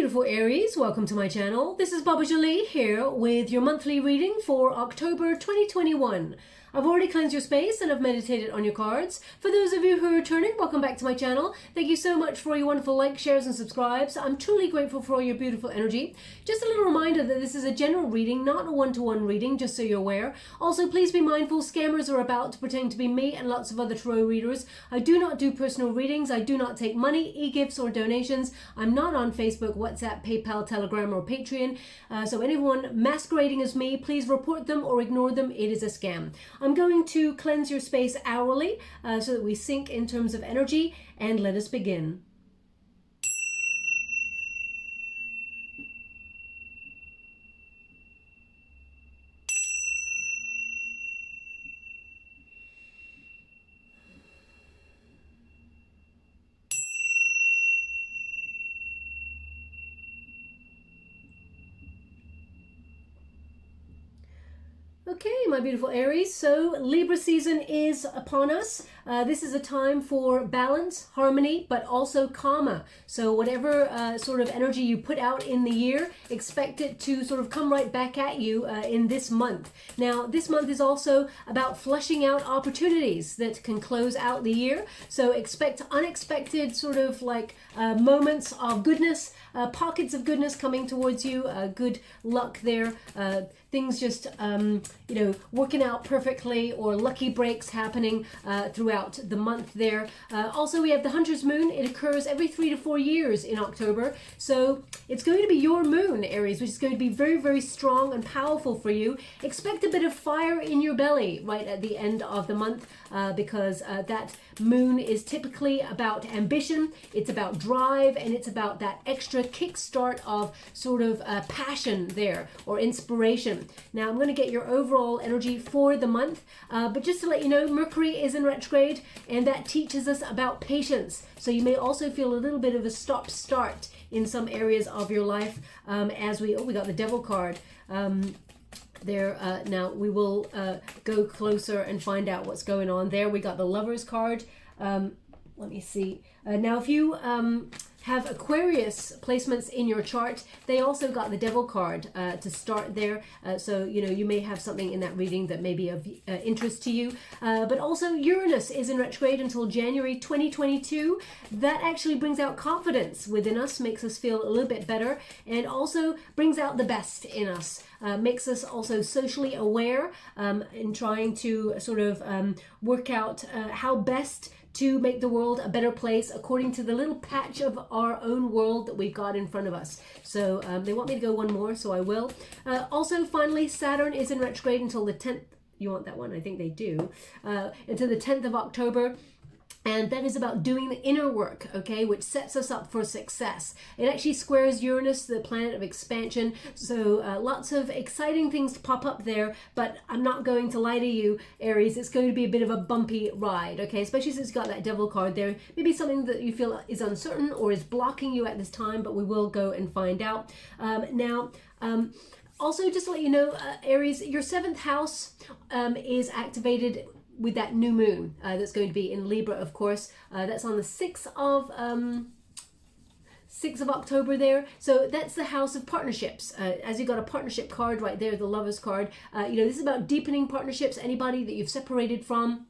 beautiful Aries, welcome to my channel. This is Baba Jolie here with your monthly reading for October 2021. I've already cleansed your space and I've meditated on your cards. For those of you who are returning, welcome back to my channel. Thank you so much for your wonderful likes, shares and subscribes. I'm truly grateful for all your beautiful energy. Just a little reminder that this is a general reading, not a one-to-one reading, just so you're aware. Also, please be mindful, scammers are about to pretend to be me and lots of other tarot readers. I do not do personal readings. I do not take money, e-gifts or donations. I'm not on Facebook, WhatsApp, PayPal, Telegram or Patreon. So anyone masquerading as me, please report them or ignore them. It is a scam. I'm going to cleanse your space hourly so that we sync in terms of energy, and let us begin. Okay, my beautiful Aries, so Libra season is upon us. This is a time for balance, harmony, but also karma. So whatever sort of energy you put out in the year, expect it to sort of come right back at you in this month. Now, this month is also about flushing out opportunities that can close out the year. So expect unexpected sort of like moments of goodness, pockets of goodness coming towards you, good luck there, things just, working out perfectly, or lucky breaks happening throughout the month there. Also, we have the Hunter's Moon. It occurs every 3 to 4 years in October. So it's going to be your moon, Aries, which is going to be very, very strong and powerful for you. Expect a bit of fire in your belly right at the end of the month because that moon is typically about ambition. It's about drive, and it's about that extra kickstart of sort of passion there, or inspiration. Now, I'm going to get your overall energy for the month, but just to let you know, Mercury is in retrograde, and that teaches us about patience. So you may also feel a little bit of a stop-start in some areas of your life as we got the Devil card there. Now we will go closer and find out what's going on there. We got the Lovers card. Let me see. Now, if you have Aquarius placements in your chart, they also got the Devil card to start there. So, you may have something in that reading that may be of interest to you. But also Uranus is in retrograde until January 2022. That actually brings out confidence within us, makes us feel a little bit better, and also brings out the best in us. Makes us also socially aware in trying to sort of work out how best to make the world a better place according to the little patch of our own world that we've got in front of us. So they want me to go one more, so I will. Also, finally, Saturn is in retrograde until the 10th. You want that one? I think they do. Until the 10th of October. And that is about doing the inner work, okay, which sets us up for success. It actually squares Uranus, the planet of expansion. So lots of exciting things to pop up there, but I'm not going to lie to you, Aries, it's going to be a bit of a bumpy ride, okay, especially since you've got that Devil card there. Maybe something that you feel is uncertain or is blocking you at this time, but we will go and find out. Also, just to let you know, Aries, your 7th house is activated with that new moon that's going to be in Libra, of course. That's on the 6th of October there. So that's the house of partnerships. As you got a partnership card right there, the Lovers card. This is about deepening partnerships. Anybody that you've separated from,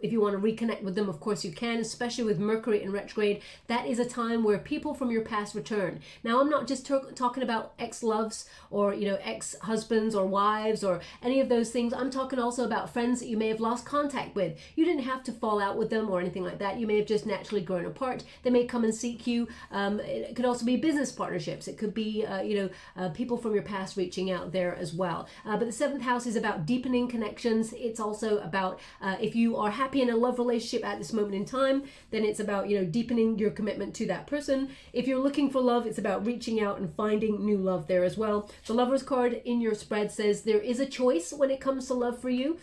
if you want to reconnect with them, of course you can, especially with Mercury in retrograde. That is a time where people from your past return. Now, I'm not just talking about ex-loves or, ex-husbands or wives or any of those things. I'm talking also about friends that you may have lost contact with. You didn't have to fall out with them or anything like that. You may have just naturally grown apart. They may come and seek you. It could also be business partnerships. It could be, people from your past reaching out there as well. But the 7th house is about deepening connections. It's also about if you are happy in a love relationship at this moment in time, then it's about deepening your commitment to that person. If you're looking for love, it's about reaching out and finding new love there as well. The Lovers card in your spread says there is a choice when it comes to love for you,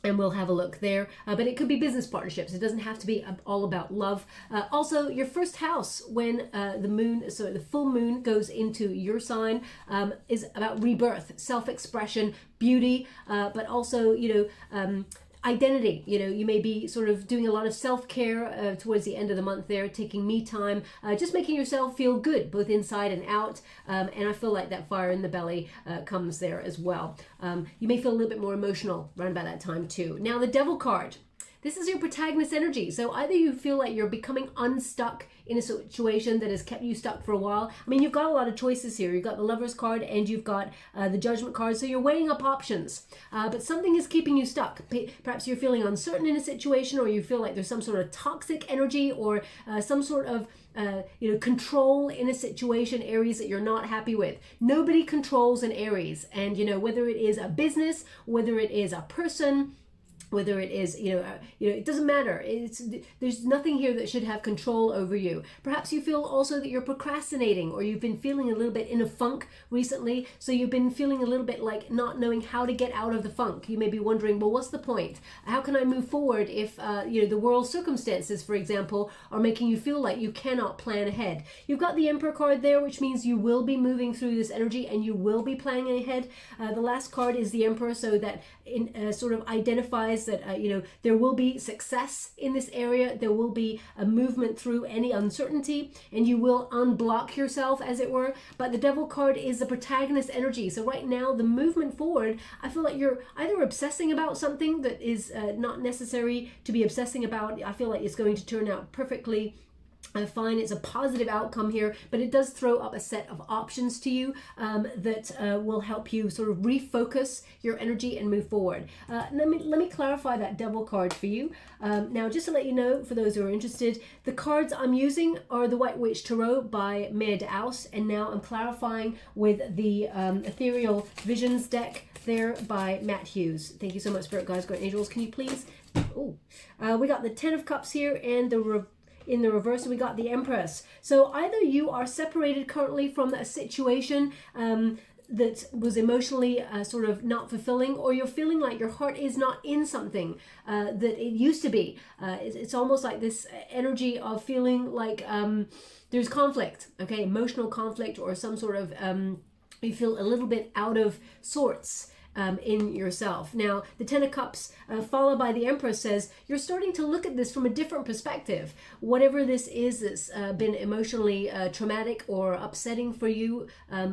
and we'll have a look there. But it could be business partnerships. It doesn't have to be all about love. Also, your first house, when the full moon goes into your sign, is about rebirth, self-expression, beauty, but also identity. You know, you may be sort of doing a lot of self-care towards the end of the month there, taking me time, just making yourself feel good, both inside and out. And I feel like that fire in the belly comes there as well. You may feel a little bit more emotional around about that time too. Now, the Devil card. This is your protagonist energy. So either you feel like you're becoming unstuck in a situation that has kept you stuck for a while. I mean, you've got a lot of choices here. You've got the Lovers card and you've got the Judgment card. So you're weighing up options, but something is keeping you stuck. Perhaps you're feeling uncertain in a situation, or you feel like there's some sort of toxic energy, or some sort of control in a situation, Aries, that you're not happy with. Nobody controls an Aries. And, whether it is a business, whether it is a person, whether it is, it doesn't matter. There's nothing here that should have control over you. Perhaps you feel also that you're procrastinating, or you've been feeling a little bit in a funk recently. So you've been feeling a little bit like not knowing how to get out of the funk. You may be wondering, well, what's the point? How can I move forward if, the world circumstances, for example, are making you feel like you cannot plan ahead? You've got the Emperor card there, which means you will be moving through this energy and you will be planning ahead. The last card is the Emperor, so that sort of identifies that there will be success in this area. There will be a movement through any uncertainty, and you will unblock yourself, as it were. But the Devil card is the protagonist energy. So right now, the movement forward, I feel like you're either obsessing about something that is not necessary to be obsessing about. I feel like it's going to turn out perfectly fine. It's a positive outcome here, but it does throw up a set of options to you that will help you sort of refocus your energy and move forward. Let me clarify that Devil card for you. Now, just to let you know, for those who are interested, the cards I'm using are the White Witch Tarot by Maya de Aus, and now I'm clarifying with the Ethereal Visions deck there by Matt Hughes. Thank you so much, Spirit Guides, Great Angels. Can you please? We got the Ten of Cups here, and in the reverse, we got the Empress. So either you are separated currently from a situation that was emotionally sort of not fulfilling, or you're feeling like your heart is not in something that it used to be. It's almost like this energy of feeling like there's conflict, okay, emotional conflict, or some sort of, you feel a little bit out of sorts in yourself. Now, the Ten of Cups followed by the Empress says you're starting to look at this from a different perspective. Whatever this is that's been emotionally traumatic or upsetting for you,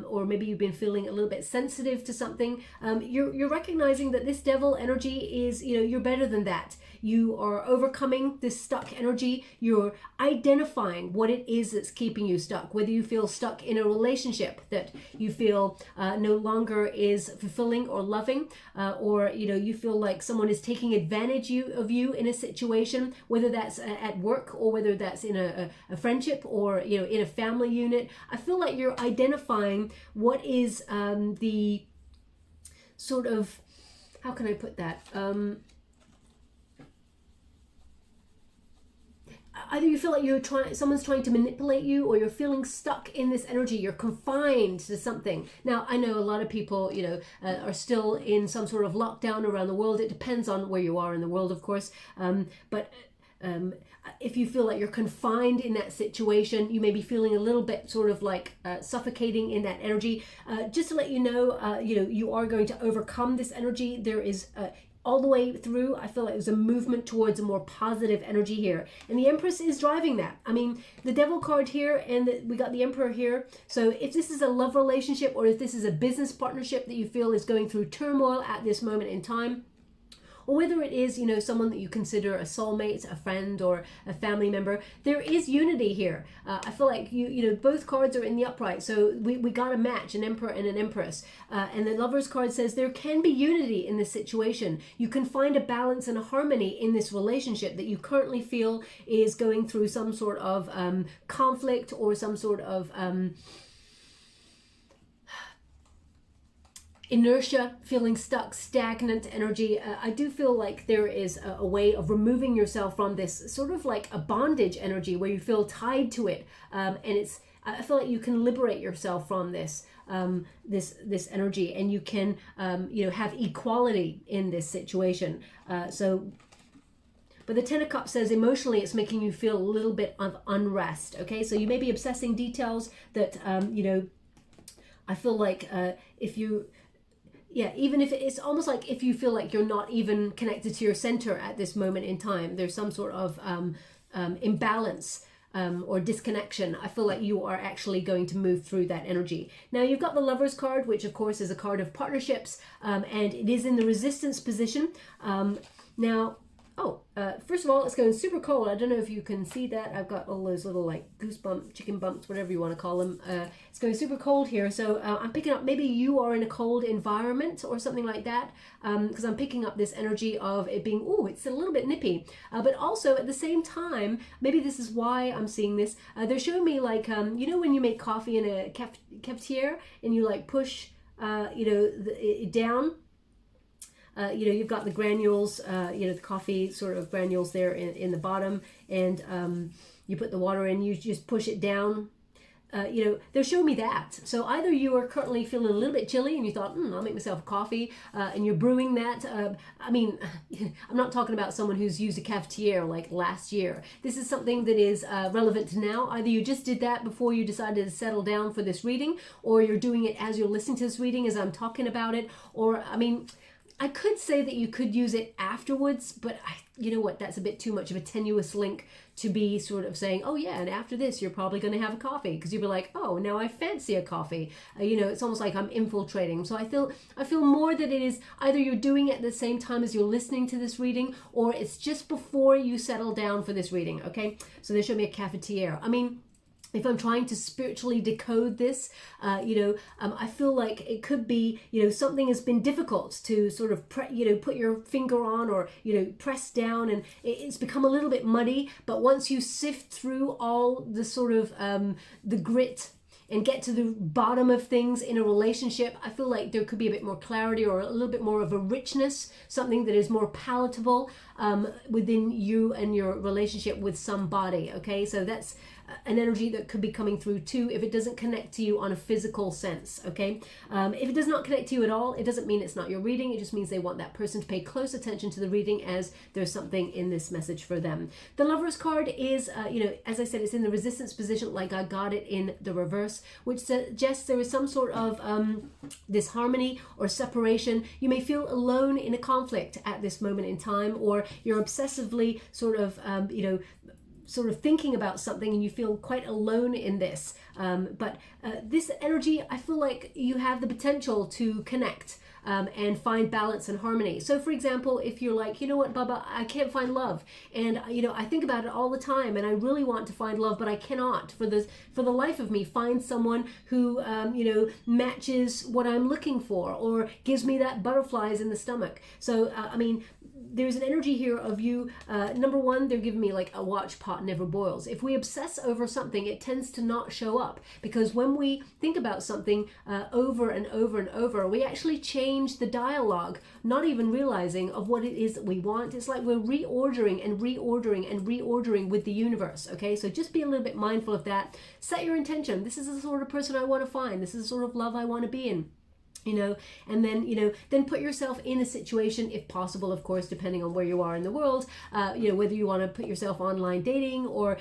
or maybe you've been feeling a little bit sensitive to something, you're recognizing that this Devil energy is, you're better than that. You are overcoming this stuck energy. You're identifying what it is that's keeping you stuck. Whether you feel stuck in a relationship that you feel no longer is fulfilling or loving, or you feel like someone is taking advantage of you in a situation, whether that's at work, or whether that's in a friendship, or in a family unit. I feel like you're identifying what is the sort of, how can I put that? Either you feel like someone's trying to manipulate you, or you're feeling stuck in this energy. You're confined to something. Now, I know a lot of people, are still in some sort of lockdown around the world. It depends on where you are in the world, of course. But if you feel like you're confined in that situation, you may be feeling a little bit sort of like suffocating in that energy. Just to let you know, you are going to overcome this energy. There is all the way through, I feel like there's a movement towards a more positive energy here. And the Empress is driving that. I mean, the Devil card here, and we got the Emperor here. So if this is a love relationship, or if this is a business partnership that you feel is going through turmoil at this moment in time, or whether it is, someone that you consider a soulmate, a friend, or a family member, there is unity here. I feel like both cards are in the upright, so we got a match, an Emperor and an Empress. And the Lovers card says there can be unity in this situation. You can find a balance and a harmony in this relationship that you currently feel is going through some sort of conflict, or some sort of inertia, feeling stuck, stagnant energy. I do feel like there is a way of removing yourself from this sort of like a bondage energy where you feel tied to it. And I feel like you can liberate yourself from this this energy, and you can have equality in this situation. But the Ten of Cups says emotionally it's making you feel a little bit of unrest. Okay, so you may be obsessing details that I feel like if you yeah, even if it's almost like if you feel like you're not even connected to your center at this moment in time, there's some sort of imbalance or disconnection, I feel like you are actually going to move through that energy. Now you've got the Lovers card, which of course is a card of partnerships, and it is in the resistance position. First of all, it's going super cold. I don't know if you can see that. I've got all those little like goosebumps, chicken bumps, whatever you want to call them. It's going super cold here. So I'm picking up, maybe you are in a cold environment or something like that, because I'm picking up this energy of it being, oh, it's a little bit nippy. But also at the same time, maybe this is why I'm seeing this. They're showing me like, you know, when you make coffee in a cafetiere and you like push, it down. You've got the granules, the coffee sort of granules there in the bottom, and you put the water in, you just push it down. They're showing me that. So either you are currently feeling a little bit chilly and you thought, I'll make myself a coffee, and you're brewing that. I'm not talking about someone who's used a cafetiere like last year. This is something that is relevant to now. Either you just did that before you decided to settle down for this reading, or you're doing it as you're listening to this reading as I'm talking about it, or, I could say that you could use it afterwards, but you know what, that's a bit too much of a tenuous link to be sort of saying, oh yeah, and after this you're probably going to have a coffee, because you'll be like, oh, now I fancy a coffee. It's almost like I'm infiltrating. So I feel more that it is either you're doing it at the same time as you're listening to this reading, or it's just before you settle down for this reading, okay? So they show me a cafetiere. If I'm trying to spiritually decode this, I feel like it could be, something has been difficult to sort of, put your finger on, or, press down, and it's become a little bit muddy. But once you sift through all the sort of the grit and get to the bottom of things in a relationship, I feel like there could be a bit more clarity, or a little bit more of a richness, something that is more palatable within you and your relationship with somebody, okay? So that's an energy that could be coming through too, if it doesn't connect to you on a physical sense, okay? If it does not connect to you at all, it doesn't mean it's not your reading. It just means they want that person to pay close attention to the reading, as there's something in this message for them. The Lovers card is, as I said, it's in the resistance position, like I got it in the reverse, which suggests there is some sort of disharmony or separation. You may feel alone in a conflict at this moment in time, or you're obsessively sort of thinking about something and you feel quite alone in this. But this energy, I feel like you have the potential to connect and find balance and harmony. So for example, if you're like, you know what, Baba, I can't find love, and I think about it all the time, and I really want to find love, but I cannot for the life of me find someone who matches what I'm looking for, or gives me that butterflies in the stomach. So there's an energy here of you, number one, they're giving me like a watch pot never boils. If we obsess over something, it tends to not show up, because when we think about something over and over and over, we actually change the dialogue, not even realizing of what it is that we want. It's like we're reordering and reordering and reordering with the universe, okay? So just be a little bit mindful of that. Set your intention. This is the sort of person I want to find. This is the sort of love I want to be in. And then put yourself in a situation, if possible, of course, depending on where you are in the world, whether you want to put yourself online dating, or,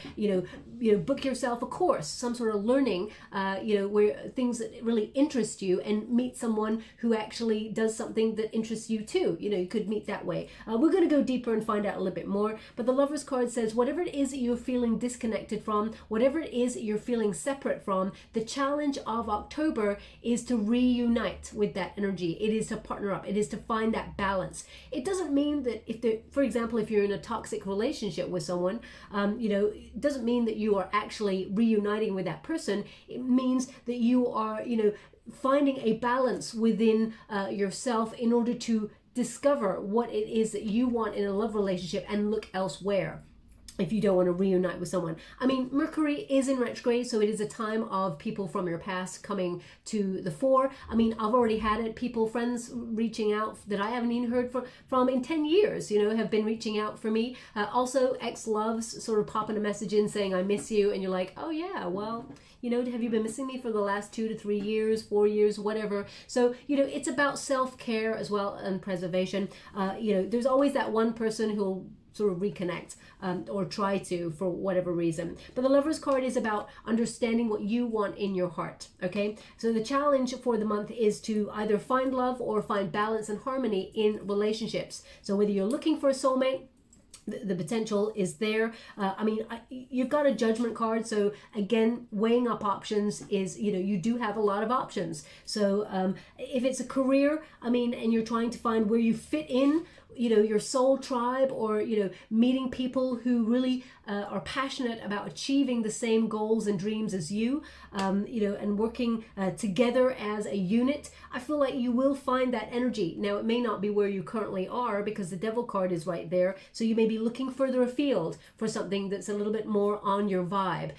book yourself a course, some sort of learning, where things that really interest you, and meet someone who actually does something that interests you too. You could meet that way. We're going to go deeper and find out a little bit more. But the Lovers card says, whatever it is that you're feeling disconnected from, whatever it is that you're feeling separate from, the challenge of October is to reunite with that energy. It is to partner up. It is to find that balance. It doesn't mean that for example, if you're in a toxic relationship with someone, it doesn't mean that you are actually reuniting with that person. It means that you are, finding a balance within yourself in order to discover what it is that you want in a love relationship, and look elsewhere if you don't want to reunite with someone. Mercury is in retrograde, so it is a time of people from your past coming to the fore. I've already had it, friends reaching out that I haven't even heard from in 10 years, have been reaching out for me. Also, ex-loves sort of popping a message in saying, I miss you, and you're like, oh yeah, well, have you been missing me for the last 2 to 3 years, 4 years, whatever? So, it's about self-care as well, and preservation. There's always that one person who'll sort of reconnect or try to, for whatever reason. But the Lovers card is about understanding what you want in your heart, okay? So the challenge for the month is to either find love or find balance and harmony in relationships. So whether you're looking for a soulmate, the potential is there. You've got a Judgment card, so again, weighing up options is, you do have a lot of options. So if it's a career, and you're trying to find where you fit in, your soul tribe, or meeting people who really are passionate about achieving the same goals and dreams as you, and working together as a unit, I feel like you will find that energy. Now, it may not be where you currently are because the Devil card is right there, so you may be looking further afield for something that's a little bit more on your vibe.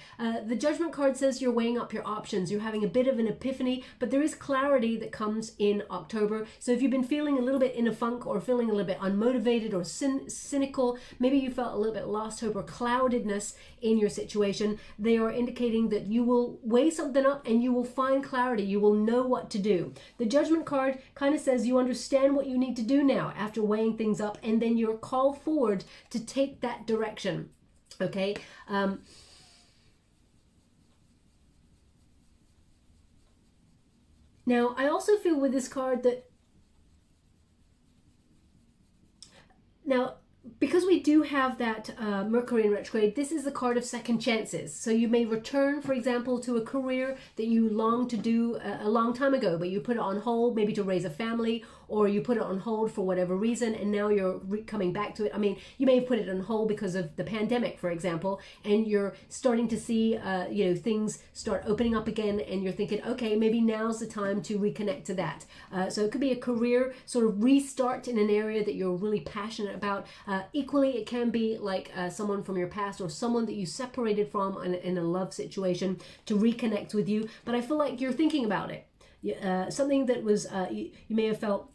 The Judgment card says you're weighing up your options, you're having a bit of an epiphany, but there is clarity that comes in October. So if you've been feeling a little bit in a funk, or feeling a little bit unmotivated or cynical, maybe you felt a little bit lost hope or cloudedness in your situation, they are indicating that you will weigh something up and you will find clarity. You will know what to do. The Judgment card kind of says you understand what you need to do now after weighing things up, and then you're called forward to take that direction. Okay. Now, I also feel with this card that because we do have that Mercury in retrograde, this is the card of second chances. So you may return, for example, to a career that you longed to do a long time ago, but you put it on hold, maybe to raise a family, or you put it on hold for whatever reason, and now you're coming back to it. You may have put it on hold because of the pandemic, for example, and you're starting to see, things start opening up again, and you're thinking, okay, maybe now's the time to reconnect to that. So it could be a career sort of restart in an area that you're really passionate about. Equally, it can be like someone from your past, or someone that you separated from in a love situation, to reconnect with you. But I feel like you're thinking about it. Something that was, you may have felt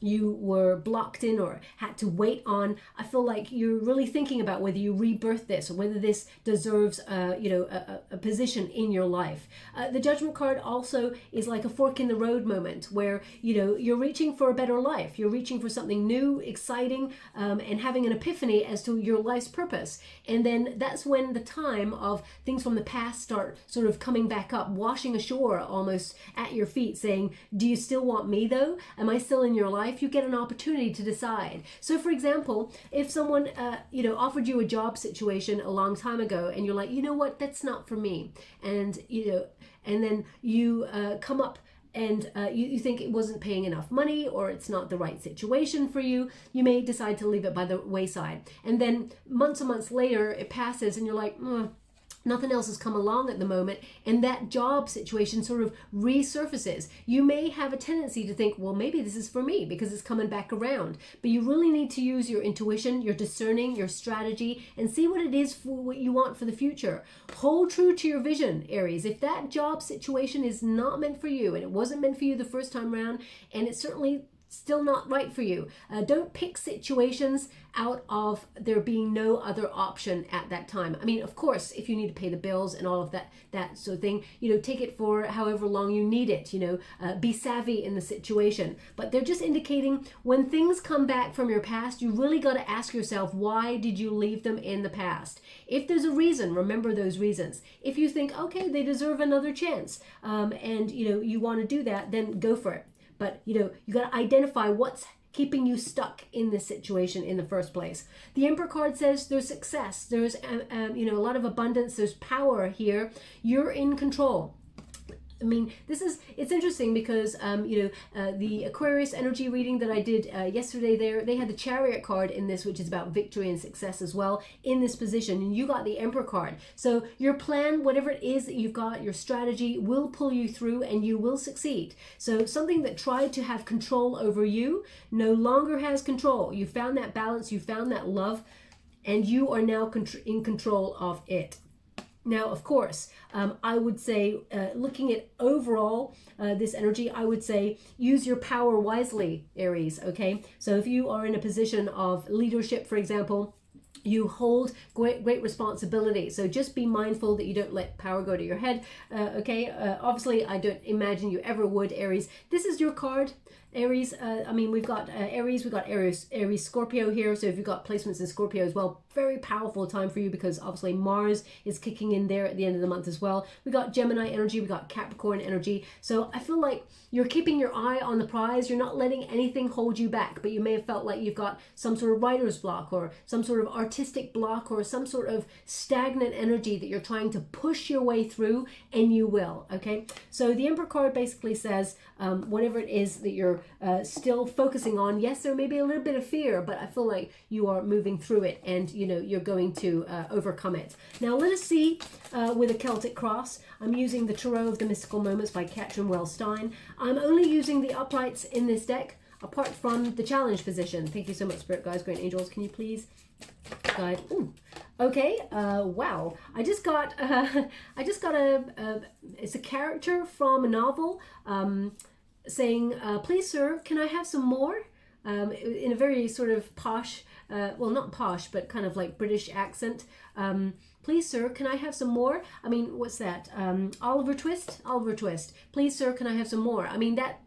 you were blocked in or had to wait on. I feel like you're really thinking about whether you rebirth this, or whether this deserves a position in your life. The Judgment card also is like a fork in the road moment, where you're reaching for a better life, you're reaching for something new, exciting, and having an epiphany as to your life's purpose. And then that's when the time of things from the past start sort of coming back up, washing ashore almost at your feet, saying, do you still want me though? Am I still in your life? You get an opportunity to decide. So for example, if someone offered you a job situation a long time ago, and you're like, you know what, that's not for me, and and then you come up and you think it wasn't paying enough money, or it's not the right situation for you, you may decide to leave it by the wayside. And then months and months later it passes, and you're like, nothing else has come along at the moment, and that job situation sort of resurfaces. You may have a tendency to think, well, maybe this is for me because it's coming back around. But you really need to use your intuition, your discerning, your strategy, and see what it is for what you want for the future. Hold true to your vision, Aries. If that job situation is not meant for you, and it wasn't meant for you the first time around, and it's certainly still not right for you, don't pick situations out of there being no other option at that time. Of course, if you need to pay the bills and all of that sort of thing, take it for however long you need it, be savvy in the situation. But they're just indicating when things come back from your past, you really got to ask yourself, why did you leave them in the past? If there's a reason, remember those reasons. If you think, okay, they deserve another chance, and you want to do that, then go for it. But you got to identify what's keeping you stuck in this situation in the first place. The Emperor card says there's success, there's a lot of abundance, there's power here. You're in control. It's interesting because, the Aquarius energy reading that I did yesterday there, they had the Chariot card in this, which is about victory and success as well in this position. And you got the Emperor card. So your plan, whatever it is that you've got, your strategy will pull you through and you will succeed. So something that tried to have control over you no longer has control. You found that balance, you found that love, and you are now in control of it. Now, of course, I would say, looking at overall this energy, I would say use your power wisely, Aries, okay? So if you are in a position of leadership, for example, you hold great responsibility. So just be mindful that you don't let power go to your head. Okay, obviously I don't imagine you ever would, Aries. This is your card, Aries. I mean, we've got Aries, we've got Aries, Scorpio here. So if you've got placements in Scorpio as well, very powerful time for you, because obviously Mars is kicking in there at the end of the month as well. We got Gemini energy, we got Capricorn energy. So I feel like you're keeping your eye on the prize. You're not letting anything hold you back, but you may have felt like you've got some sort of writer's block or some sort of artistic block or some sort of stagnant energy that you're trying to push your way through, and you will. Okay, so the Emperor card basically says whatever it is that you're still focusing on, yes, there may be a little bit of fear, but I feel like you are moving through it, and you know you're going to overcome it. Now let us see with a Celtic cross. I'm using the Tarot of the Mystical Moments by CATRIN, WELZ, STEIN. I'm only using the uprights in this deck, apart from the challenge position. Thank you so much, Spirit Guides, Great Angels. Can you please guide? Ooh. Okay. Wow. I just got it's a character from a novel saying, "Please, sir, can I have some more?" In a very sort of posh, well, not posh, but kind of like British accent. Please, sir, can I have some more? I mean, what's that? Oliver Twist? Oliver Twist. Please, sir, can I have some more? I mean, that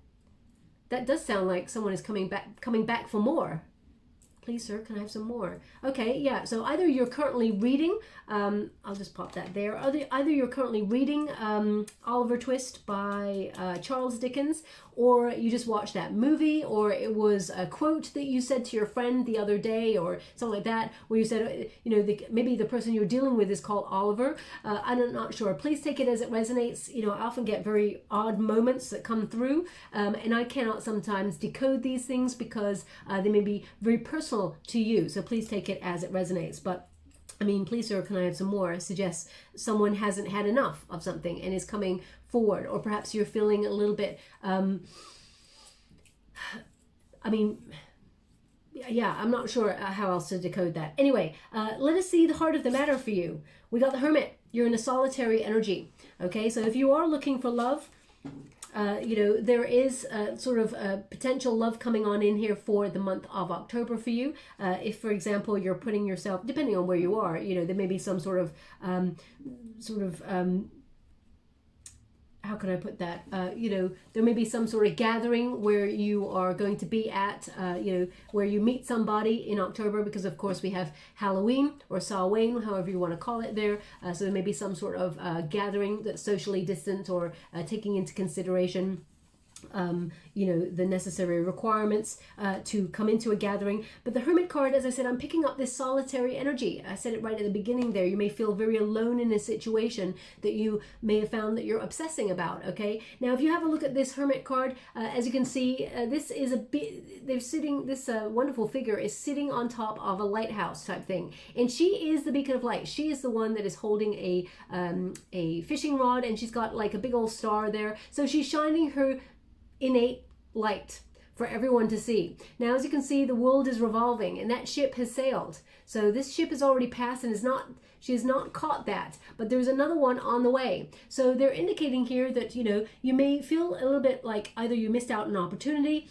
does sound like someone is coming back for more. Please, sir, can I have some more? Okay, yeah, so either you're currently reading, I'll just pop that there. Either you're currently reading Oliver Twist by Charles Dickens, or you just watched that movie, or it was a quote that you said to your friend the other day, or something like that, where you said, you know, maybe the person you're dealing with is called Oliver. I'm not sure. Please take it as it resonates. You know, I often get very odd moments that come through, and I cannot sometimes decode these things because they may be very personal to you. So please take it as it resonates. But I mean, please, sir, can I have some more? Suggests someone hasn't had enough of something and is coming forward, or perhaps you're feeling a little bit, I mean, yeah, I'm not sure how else to decode that. Anyway, let us see the heart of the matter for you. We got the Hermit. You're in a solitary energy. Okay, so if you are looking for love, you know, there is sort of a potential love coming on in here for the month of October for you. If, for example, you're putting yourself, depending on where you are, you know, there may be some sort of how can I put that? You know, there may be some sort of gathering where you are going to be at, you know, where you meet somebody in October, because of course we have Halloween or Samhain, however you want to call it there. So there may be some sort of gathering that's socially distant, or taking into consideration you know, the necessary requirements to come into a gathering. But the Hermit card, as I said, I'm picking up this solitary energy. I said it right at the beginning there. You may feel very alone in a situation that you may have found that you're obsessing about. Okay, now if you have a look at this Hermit card, as you can see, this is a bit, they're sitting, this wonderful figure is sitting on top of a lighthouse type thing, and she is the beacon of light. She is the one that is holding a fishing rod, and she's got like a big old star there, so she's shining her innate light for everyone to see. Now, as you can see, the world is revolving, and that ship has sailed. So this ship has already passed, and she has not caught that, but there's another one on the way. So they're indicating here that, you know, you may feel a little bit like either you missed out an opportunity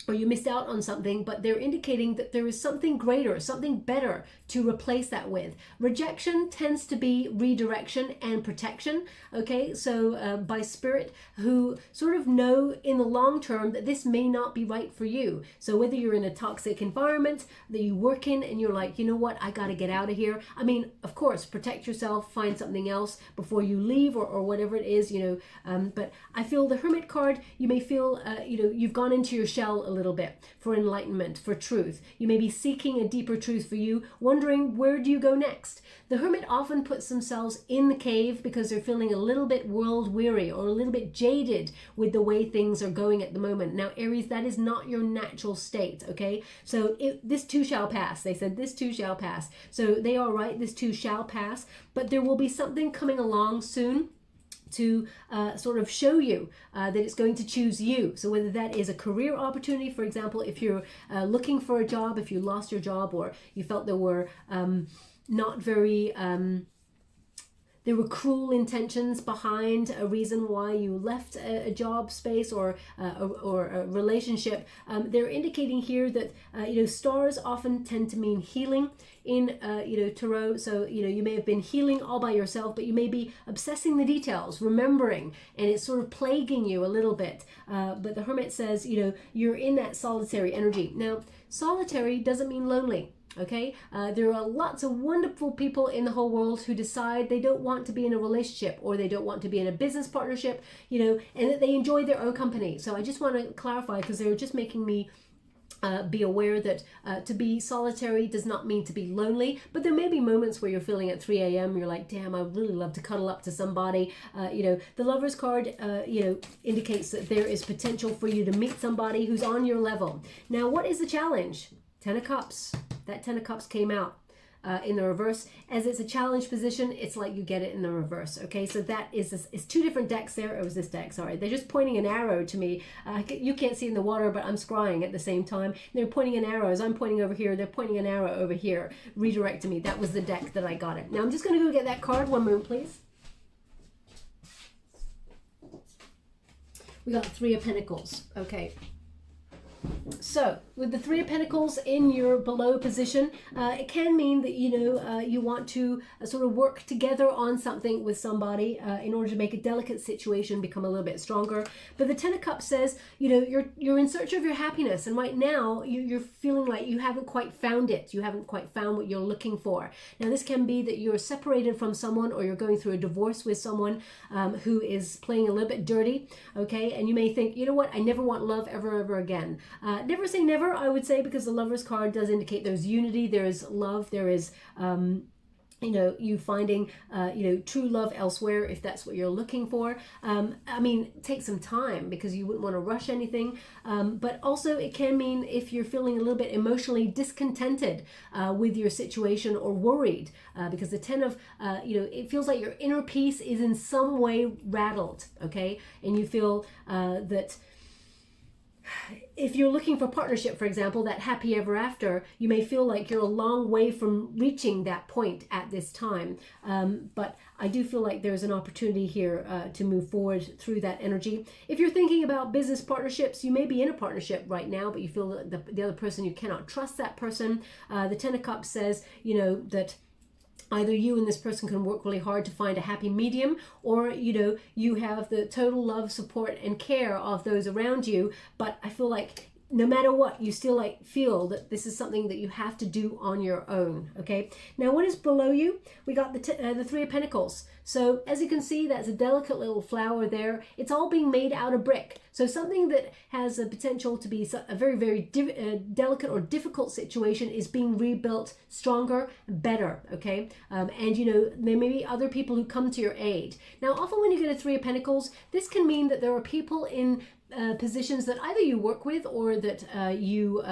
or you missed out on something, but they're indicating that there is something greater, something better to replace that with. Rejection tends to be redirection and protection, okay? So by spirit, who sort of know in the long term that this may not be right for you. So whether you're in a toxic environment that you work in and you're like, you know what, I got to get out of here. I mean, of course, protect yourself, find something else before you leave, or whatever it is, you know. But I feel the Hermit card, you may feel, you know, you've gone into your shell a little bit for enlightenment, for truth. You may be seeking a deeper truth for you, wondering where do you go next. The Hermit often puts themselves in the cave because they're feeling a little bit world weary or a little bit jaded with the way things are going at the moment. Now, Aries, that is not your natural state, okay? So this too shall pass. They said this too shall pass. So they are right, this too shall pass, but there will be something coming along soon to sort of show you that it's going to choose you. So whether that is a career opportunity, for example, if you're looking for a job, if you lost your job, or you felt there were not very there were cruel intentions behind a reason why you left a job space or a relationship. They're indicating here that stars often tend to mean healing in tarot. So you may have been healing all by yourself, but you may be obsessing the details, remembering, and it's sort of plaguing you a little bit. But the Hermit says you're in that solitary energy. Now, solitary doesn't mean lonely. Okay, there are lots of wonderful people in the whole world who decide they don't want to be in a relationship, or they don't want to be in a business partnership, and that they enjoy their own company. So I just want to clarify, because they were just making me be aware that to be solitary does not mean to be lonely, but there may be moments where you're feeling at 3 a.m. you're like, damn, I would really love to cuddle up to somebody. The Lover's card indicates that there is potential for you to meet somebody who's on your level. Now, what is the challenge? 10 of Cups. That 10 of Cups came out in the reverse. As it's a challenge position, it's like you get it in the reverse. Okay, so that is it's two different decks there. It was this deck, sorry. They're just pointing an arrow to me. You can't see in the water, but I'm scrying at the same time. They're pointing an arrow as I'm pointing over here. They're pointing an arrow over here, redirecting me. That was the deck that I got it. Now I'm just going to go get that card. One moment, please. We got 3 of Pentacles. Okay. So with the 3 of Pentacles in your below position, it can mean that you want to sort of work together on something with somebody in order to make a delicate situation become a little bit stronger. But the 10 of Cups says you're in search of your happiness, and right now you're feeling like you haven't quite found it. You haven't quite found what you're looking for. Now this can be that you're separated from someone, or you're going through a divorce with someone who is playing a little bit dirty. Okay, and you may think, you know what, I never want love ever again. Never say never, I would say, because the Lover's card does indicate there's unity, there is love, there is you finding true love elsewhere, if that's what you're looking for. I mean, take some time, because you wouldn't want to rush anything, but also it can mean if you're feeling a little bit emotionally discontented with your situation, or worried, because the 10 of it feels like your inner peace is in some way rattled. Okay, and you feel that if you're looking for partnership, for example, that happy ever after, you may feel like you're a long way from reaching that point at this time. But I do feel like there's an opportunity here to move forward through that energy. If you're thinking about business partnerships, you may be in a partnership right now, but you feel that the other person, you cannot trust that person. The 10 of Cups says, that either you and this person can work really hard to find a happy medium, or you have the total love, support, and care of those around you. But I feel like no matter what, you still feel that this is something that you have to do on your own. Okay, now what is below you? We got the 3 of Pentacles. So as you can see, that's a delicate little flower there. It's all being made out of brick. So something that has a potential to be a very delicate or difficult situation is being rebuilt stronger, better. Okay, and there may be other people who come to your aid. Now often when you get a 3 of Pentacles, this can mean that there are people in positions that either you work with, or that you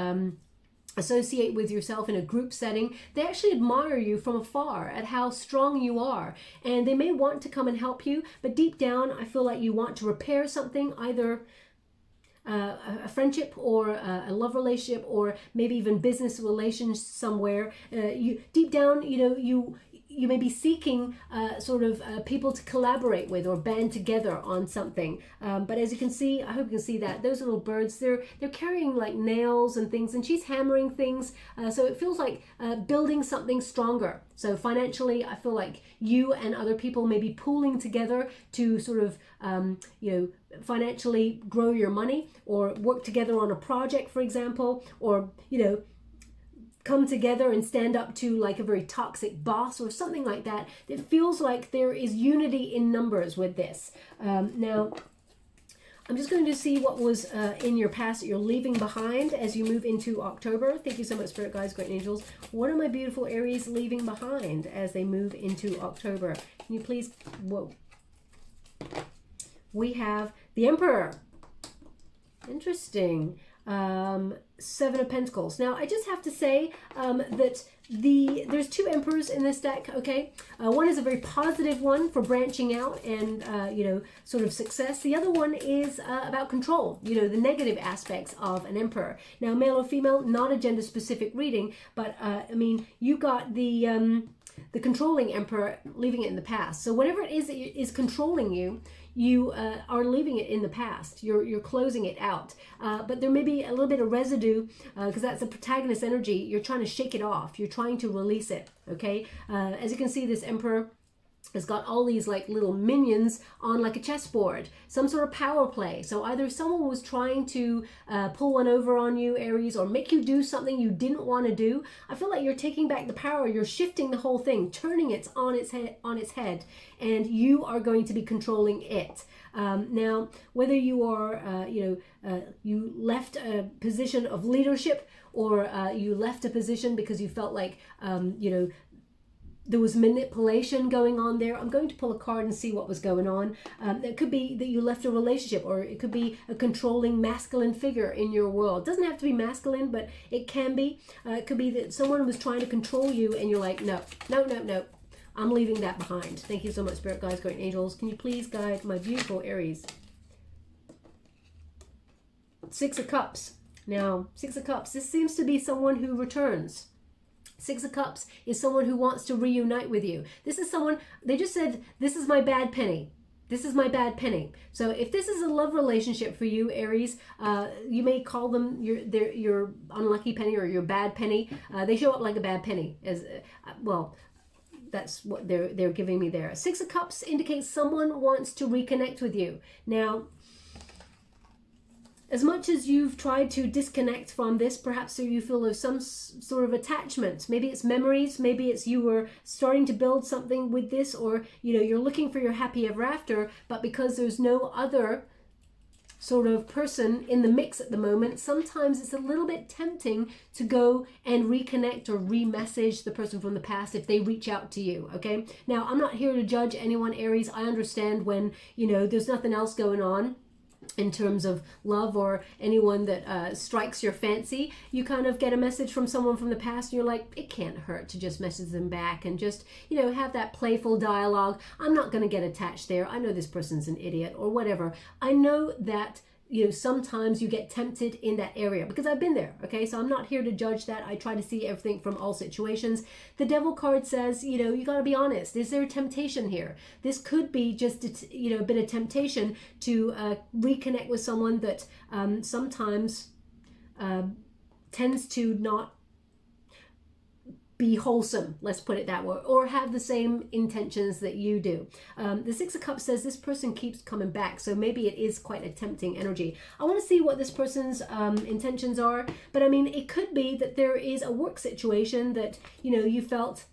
associate with yourself in a group setting. They actually admire you from afar at how strong you are, and they may want to come and help you, but deep down I feel like you want to repair something, either a friendship, or a love relationship, or maybe even business relations somewhere. You deep down, you may be seeking people to collaborate with, or band together on something. But as you can see, I hope you can see that those little birds, they're carrying like nails and things, and she's hammering things. So it feels like building something stronger. So financially, I feel like you and other people may be pooling together to sort of, financially grow your money, or work together on a project, for example, or, come together and stand up to like a very toxic boss or something like that. It feels like there is unity in numbers with this. Now, I'm just going to see what was in your past that you're leaving behind as you move into October. Thank you so much, Spirit Guides, Great Angels. What are my beautiful Aries leaving behind as they move into October? Can you please, whoa. We have the Emperor. Interesting. 7 of Pentacles. Now I just have to say that there's 2 Emperors in this deck. Okay, one is a very positive one for branching out and sort of success. The other one is about control, the negative aspects of an Emperor. Now male or female, not a gender specific reading, but I mean, you got the the controlling Emperor, leaving it in the past. So whatever it is that is controlling you, you are leaving it in the past. You're closing it out. But there may be a little bit of residue, because that's a protagonist energy. You're trying to shake it off. You're trying to release it, okay? As you can see, this Emperor has got all these like little minions on like a chessboard, some sort of power play. So either someone was trying to pull one over on you, Aries, or make you do something you didn't want to do. I feel like you're taking back the power. You're shifting the whole thing, turning it on its head, and you are going to be controlling it. Now, whether you are, you left a position of leadership, or you left a position because you felt like, there was manipulation going on there. I'm going to pull a card and see what was going on. It could be that you left a relationship, or it could be a controlling masculine figure in your world. It doesn't have to be masculine, but it can be. It could be that someone was trying to control you and you're like, no, no, no, no. I'm leaving that behind. Thank you so much, Spirit Guides, Great Angels. Can you please guide my beautiful Aries? Six of Cups. Now, Six of Cups. This seems to be someone who returns. Six of Cups is someone who wants to reunite with you. This is someone, they just said, this is my bad penny. This is my bad penny. So if this is a love relationship for you, Aries, you may call them your unlucky penny or your bad penny. They show up like a bad penny. Well, that's what they're giving me there. Six of Cups indicates someone wants to reconnect with you. Now, as much as you've tried to disconnect from this, perhaps you feel there's some sort of attachment. Maybe it's memories. Maybe it's you were starting to build something with this, or you're looking for your happy ever after, but because there's no other sort of person in the mix at the moment, sometimes it's a little bit tempting to go and reconnect or re-message the person from the past if they reach out to you, okay? Now, I'm not here to judge anyone, Aries. I understand when, there's nothing else going on in terms of love, or anyone that strikes your fancy. You kind of get a message from someone from the past and you're like, it can't hurt to just message them back and just have that playful dialogue. I'm not going to get attached there. I know this person's an idiot or whatever. I know that sometimes you get tempted in that area, because I've been there, okay? So I'm not here to judge that. I try to see everything from all situations. The Devil card says, you got to be honest. Is there a temptation here? This could be just, a bit of temptation to reconnect with someone that sometimes tends to not be wholesome, let's put it that way, or have the same intentions that you do. The Six of Cups says this person keeps coming back, so maybe it is quite a tempting energy. I want to see what this person's intentions are, but I mean, it could be that there is a work situation that you felt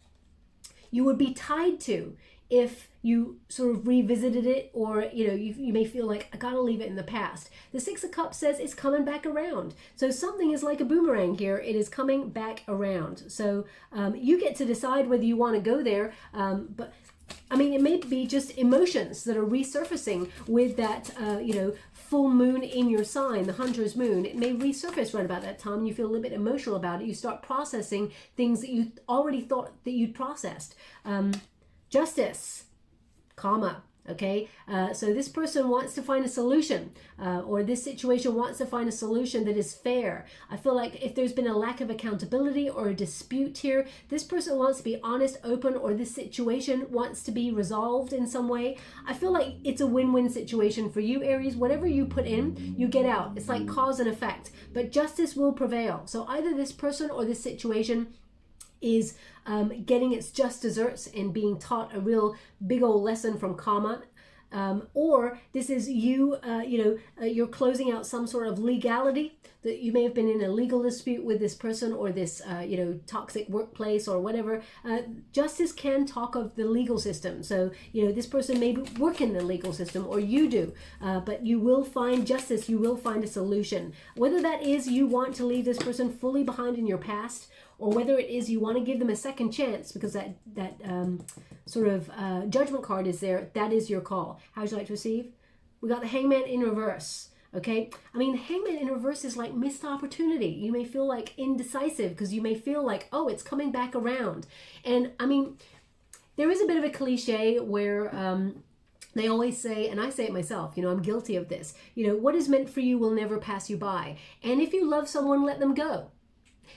you would be tied to if you sort of revisited it, or you may feel like, I gotta leave it in the past. The Six of Cups says it's coming back around. So something is like a boomerang here. It is coming back around. So you get to decide whether you want to go there, but I mean, it may be just emotions that are resurfacing with that, full moon in your sign, the Hunter's moon. It may resurface right about that time. You feel a little bit emotional about it. You start processing things that you already thought that you'd processed. Justice, karma, okay? So this person wants to find a solution, or this situation wants to find a solution that is fair. I feel like if there's been a lack of accountability or a dispute here, this person wants to be honest, open, or this situation wants to be resolved in some way. I feel like it's a win-win situation for you, Aries. Whatever you put in, you get out. It's like cause and effect, but justice will prevail. So either this person or this situation is getting its just desserts and being taught a real big old lesson from karma, or this is you, you're closing out some sort of legality that you may have been in a legal dispute with this person, or this, toxic workplace or whatever. Justice can talk of the legal system. So, this person may work in the legal system, or you do, but you will find justice. You will find a solution. Whether that is you want to leave this person fully behind in your past, or whether it is you want to give them a second chance, because that sort of judgment card is there, that is your call. How would you like to receive? We got the Hangman in reverse, okay? I mean, Hangman in reverse is like missed opportunity. You may feel like indecisive because you may feel like, oh, it's coming back around. And I mean, there is a bit of a cliche where they always say, and I say it myself, I'm guilty of this, what is meant for you will never pass you by. And if you love someone, let them go.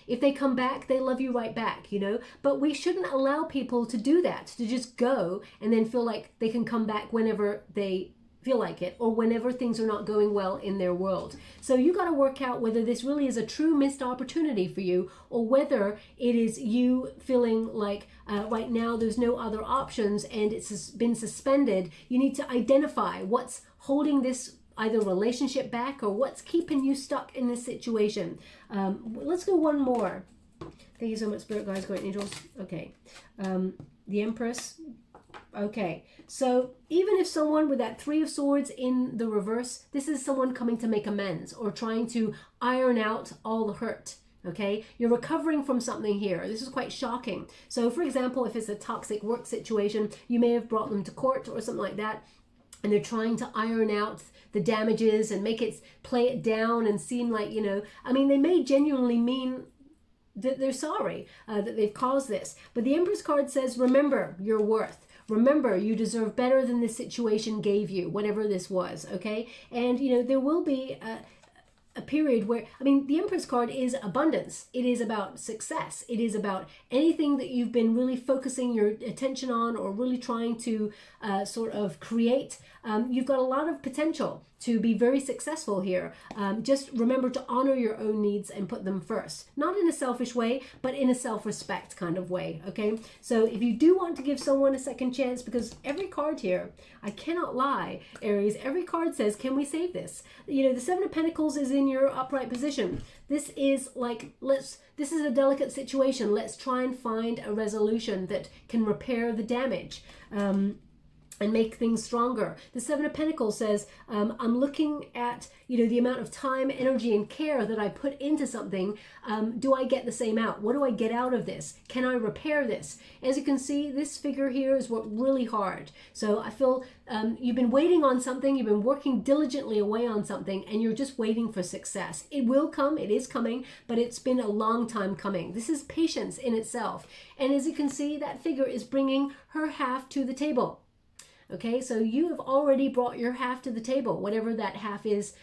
If they come back, they love you right back, you know. But we shouldn't allow people to do that, to just go and then feel like they can come back whenever they feel like it, or whenever things are not going well in their world. So you got to work out whether this really is a true missed opportunity for you, or whether it is you feeling like right now there's no other options and it's been suspended. You need to identify what's holding this either relationship back or what's keeping you stuck in this situation. Let's go one more. Thank you so much, Spirit Guides, Great Angels. Okay. The Empress. Okay, so even if someone with that Three of Swords in the reverse, this is someone coming to make amends or trying to iron out all the hurt. Okay, you're recovering from something here. This is quite shocking. So for example, if it's a toxic work situation, you may have brought them to court or something like that, and they're trying to iron out the damages and play it down and seem like, you know, I mean, they may genuinely mean that they're sorry that they've caused this. But the Empress card says, remember your worth. Remember, you deserve better than this situation gave you, whatever this was, okay? And, you know, there will be a period where, I mean, the Empress card is abundance. It is about success. It is about anything that you've been really focusing your attention on or really trying to sort of create. You've got a lot of potential to be very successful here. Just remember to honor your own needs and put them first. Not in a selfish way, but in a self-respect kind of way, okay? So if you do want to give someone a second chance, because every card here, I cannot lie, Aries, every card says, can we save this? You know, the Seven of Pentacles is in your upright position. This is like, this is a delicate situation. Let's try and find a resolution that can repair the damage. And make things stronger. The Seven of Pentacles says, I'm looking at, you know, the amount of time, energy, and care that I put into something. Do I get the same out? What do I get out of this? Can I repair this? As you can see, this figure here is worked really hard. So I feel you've been waiting on something, you've been working diligently away on something, and you're just waiting for success. It will come, it is coming, but it's been a long time coming. This is patience in itself. And as you can see, that figure is bringing her half to the table. Okay, so you have already brought your half to the table, whatever that half is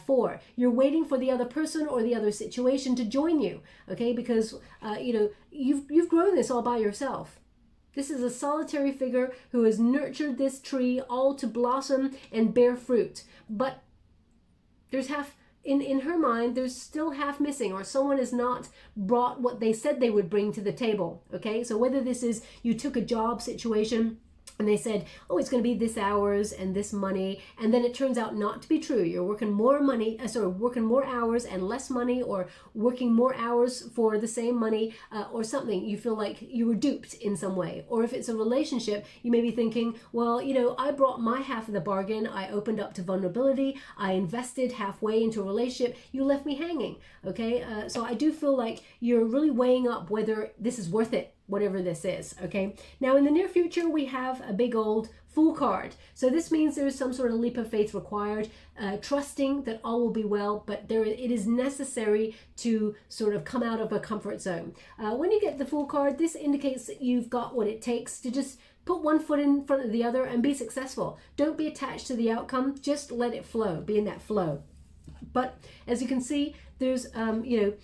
for. You're waiting for the other person or the other situation to join you, okay? Because, you know, you've grown this all by yourself. This is a solitary figure who has nurtured this tree all to blossom and bear fruit. But there's half, in her mind, there's still half missing, or someone has not brought what they said they would bring to the table, okay? So whether this is you took a job situation, and they said, oh, it's going to be this hours and this money. And then it turns out not to be true. You're working more money, working more hours and less money, or working more hours for the same money, or something. You feel like you were duped in some way. Or if it's a relationship, you may be thinking, well, you know, I brought my half of the bargain. I opened up to vulnerability. I invested halfway into a relationship. You left me hanging. Okay. So I do feel like you're really weighing up whether this is worth it, whatever this is, okay? Now, in the near future, we have a big old Fool card. So this means there is some sort of leap of faith required, trusting that all will be well, but it is necessary to sort of come out of a comfort zone. When you get the Fool card, this indicates that you've got what it takes to just put one foot in front of the other and be successful. Don't be attached to the outcome, just let it flow, be in that flow. But as you can see, there's, you know,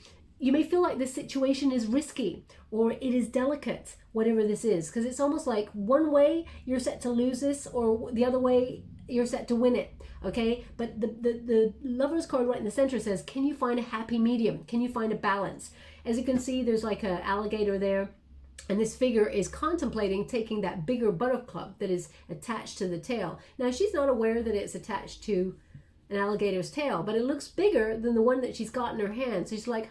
you may feel like this situation is risky or it is delicate, whatever this is, because it's almost like one way you're set to lose this or the other way you're set to win it, okay? But the Lover's card right in the center says, can you find a happy medium? Can you find a balance? As you can see, there's like an alligator there, and this figure is contemplating taking that bigger buttercup that is attached to the tail. Now, she's not aware that it's attached to an alligator's tail, but it looks bigger than the one that she's got in her hand. So she's like,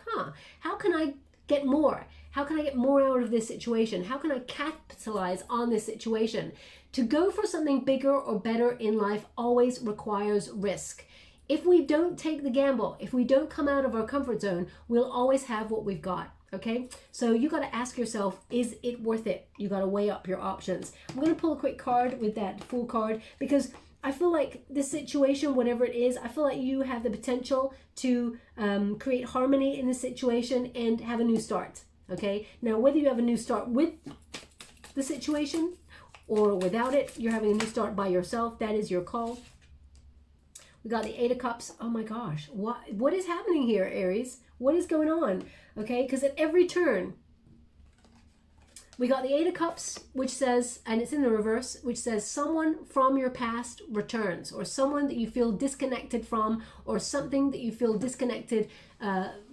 how can I get more? How can I get more out of this situation? How can I capitalize on this situation? To go for something bigger or better in life always requires risk. If we don't take the gamble, if we don't come out of our comfort zone, we'll always have what we've got. Okay, so you got to ask yourself, is it worth it? You got to weigh up your options. I'm going to pull a quick card with that Fool card, because I feel like this situation, whatever it is, I feel like you have the potential to create harmony in this situation and have a new start. Okay, now whether you have a new start with the situation or without it, you're having a new start by yourself, that is your call. We got the Eight of Cups. Oh my gosh, what is happening here, Aries? What is going on? Okay, because at every turn, we got the Eight of Cups, which says, and it's in the reverse, which says someone from your past returns, or someone that you feel disconnected from, or something that you feel disconnected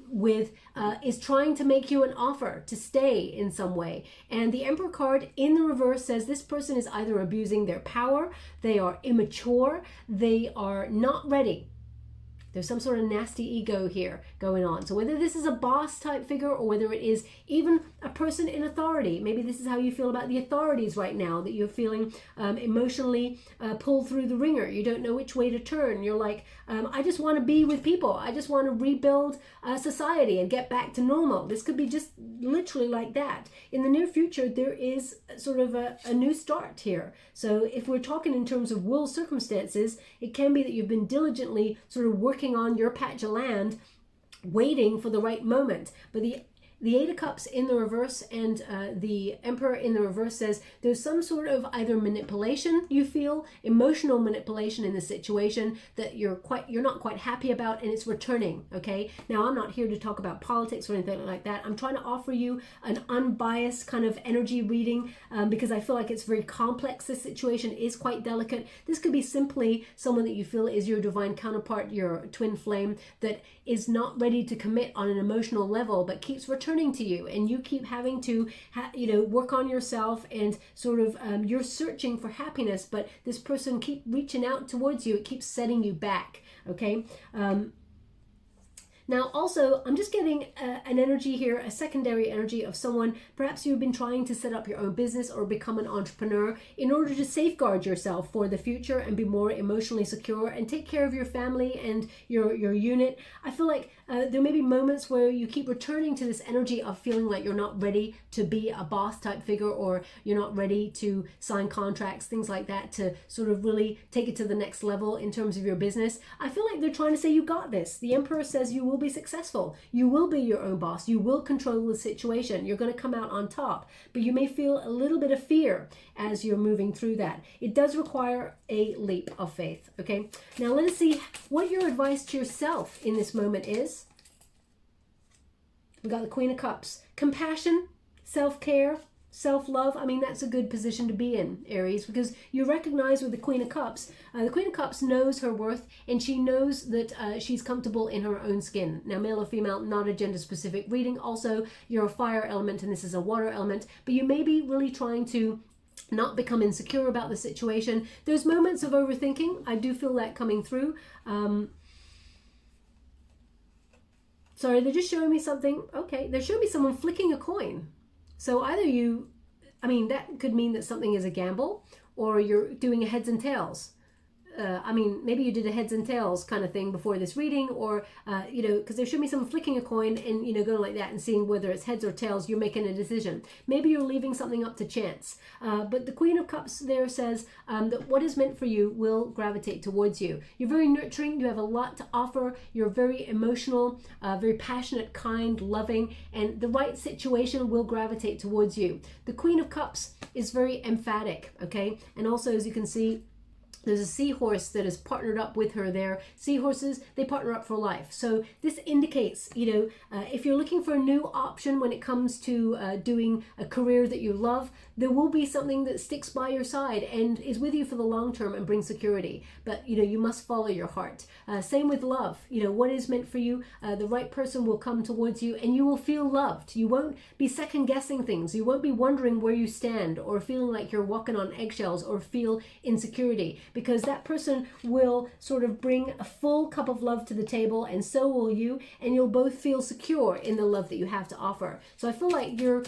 with is trying to make you an offer to stay in some way. And the Emperor card in the reverse says this person is either abusing their power, they are immature, they are not ready. There's some sort of nasty ego here going on. So whether this is a boss type figure or whether it is even a person in authority, maybe this is how you feel about the authorities right now, that you're feeling emotionally pulled through the ringer. You don't know which way to turn. You're like, I just want to be with people. I just want to rebuild society and get back to normal. This could be just literally like that. In the near future, there is sort of a new start here. So if we're talking in terms of world circumstances, it can be that you've been diligently sort of working on your patch of land, waiting for the right moment. But the Eight of Cups in the reverse and the Emperor in the reverse says there's some sort of either manipulation you feel, emotional manipulation in the situation that you're not quite happy about, and it's returning. Okay, now I'm not here to talk about politics or anything like that. I'm trying to offer you an unbiased kind of energy reading because I feel like it's very complex. This situation is quite delicate. This could be simply someone that you feel is your divine counterpart, your twin flame, that is not ready to commit on an emotional level but keeps returning to you, and you keep having to work on yourself, and sort of you're searching for happiness, but this person keep reaching out towards you. It keeps setting you back. Okay, now also I'm just getting an energy here, a secondary energy of someone, perhaps you've been trying to set up your own business or become an entrepreneur in order to safeguard yourself for the future and be more emotionally secure and take care of your family and your unit. I feel like there may be moments where you keep returning to this energy of feeling like you're not ready to be a boss type figure, or you're not ready to sign contracts, things like that, to sort of really take it to the next level in terms of your business. I feel like they're trying to say you got this. The Emperor says you will be successful. You will be your own boss. You will control the situation. You're going to come out on top, but you may feel a little bit of fear as you're moving through that. It does require a leap of faith. Okay, now let us see what your advice to yourself in this moment is. We got the Queen of Cups. Compassion, self-care, self-love. I mean, that's a good position to be in, Aries, because you recognize with the Queen of Cups knows her worth, and she knows that she's comfortable in her own skin. Now, male or female, not a gender-specific reading. Also, you're a fire element and this is a water element, but you may be really trying to not become insecure about the situation. There's moments of overthinking. I do feel that coming through. Sorry, they're just showing me something. Okay, they're showing me someone flicking a coin. So either that could mean that something is a gamble, or you're doing a heads and tails. Maybe you did a heads and tails kind of thing before this reading, or, because there should be someone flicking a coin and, going like that and seeing whether it's heads or tails, you're making a decision. Maybe you're leaving something up to chance. But the Queen of Cups there says that what is meant for you will gravitate towards you. You're very nurturing. You have a lot to offer. You're very emotional, very passionate, kind, loving, and the right situation will gravitate towards you. The Queen of Cups is very emphatic, okay? And also, as you can see, there's a seahorse that is partnered up with her there. Seahorses, they partner up for life. So this indicates, if you're looking for a new option when it comes to doing a career that you love, there will be something that sticks by your side and is with you for the long term and brings security. But, you must follow your heart. Same with love. What is meant for you, the right person will come towards you and you will feel loved. You won't be second guessing things. You won't be wondering where you stand or feeling like you're walking on eggshells or feel insecurity, because that person will sort of bring a full cup of love to the table, and so will you, and you'll both feel secure in the love that you have to offer. So I feel like you're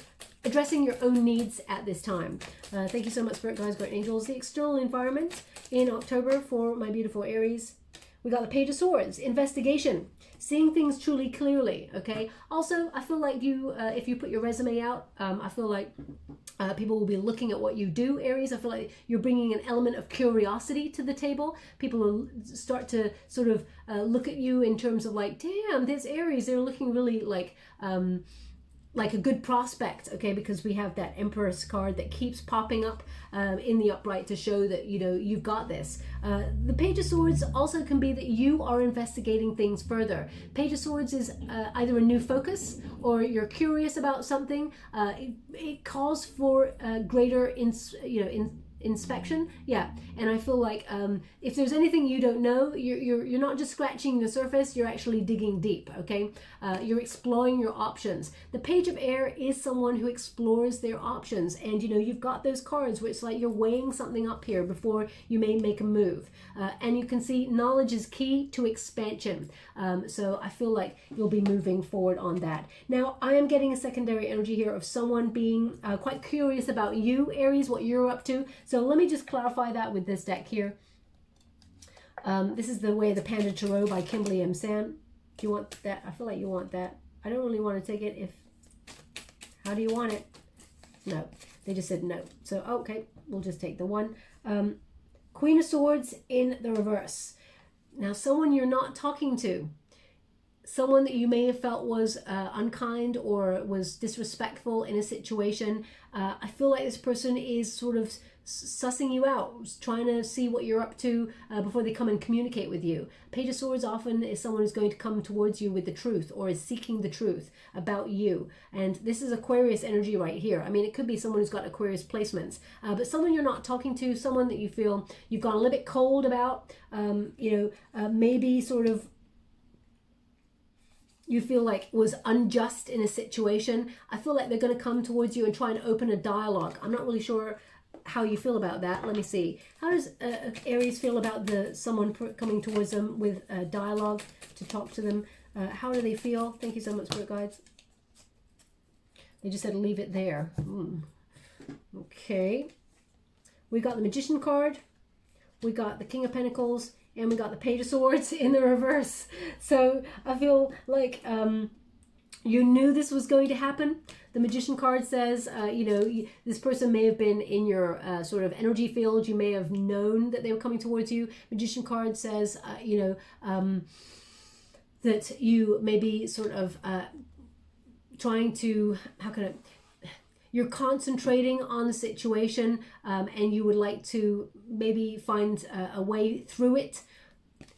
addressing your own needs at this time. Thank you so much, Spirit Guides, Great Angels. The external environment in October for my beautiful Aries. We got the Page of Swords, investigation, seeing things truly clearly, okay? Also, I feel like you, if you put your resume out, I feel like people will be looking at what you do, Aries. I feel like you're bringing an element of curiosity to the table. People will start to sort of look at you in terms of like, damn, this Aries, they're looking really like, like a good prospect, okay, because we have that Empress card that keeps popping up in the upright to show that, you know, you've got this. The Page of Swords also can be that you are investigating things further. Page of Swords is either a new focus, or you're curious about something. It calls for greater inspection. Yeah, and I feel like if there's anything you don't know, you're not just scratching the surface, you're actually digging deep. Okay, you're exploring your options. The Page of Air is someone who explores their options, and you know, you've got those cards where it's like you're weighing something up here before you may make a move, and you can see knowledge is key to expansion. So I feel like you'll be moving forward on that. Now I am getting a secondary energy here of someone being quite curious about you, Aries, what you're up to. So let me just clarify that with this deck here. This is the Way of the Panda Tarot by Kimberly M. Sam. Do you want that? I feel like you want that. I don't really want to take it. How do you want it? No. They just said no. So, okay, we'll just take the one. Queen of Swords in the reverse. Now, someone you're not talking to. Someone that you may have felt was unkind or was disrespectful in a situation. I feel like this person is sort of sussing you out, trying to see what you're up to before they come and communicate with you. Page of Swords often is someone who's going to come towards you with the truth, or is seeking the truth about you. And this is Aquarius energy right here. I mean, it could be someone who's got Aquarius placements, but someone you're not talking to, someone that you feel you've gone a little bit cold about, maybe sort of you feel like was unjust in a situation. I feel like they're going to come towards you and try and open a dialogue. I'm not really sure how you feel about that. Let me see. How does Aries feel about someone coming towards them with dialogue to talk to them? How do they feel? Thank you so much, Spirit Guides. They just said leave it there. Okay. We got the Magician card. We got the King of Pentacles. And we got the Page of Swords in the reverse. So I feel like you knew this was going to happen. The Magician card says, this person may have been in your sort of energy field. You may have known that they were coming towards you. Magician card says, that you may be sort of trying to, you're concentrating on the situation, and you would like to maybe find a way through it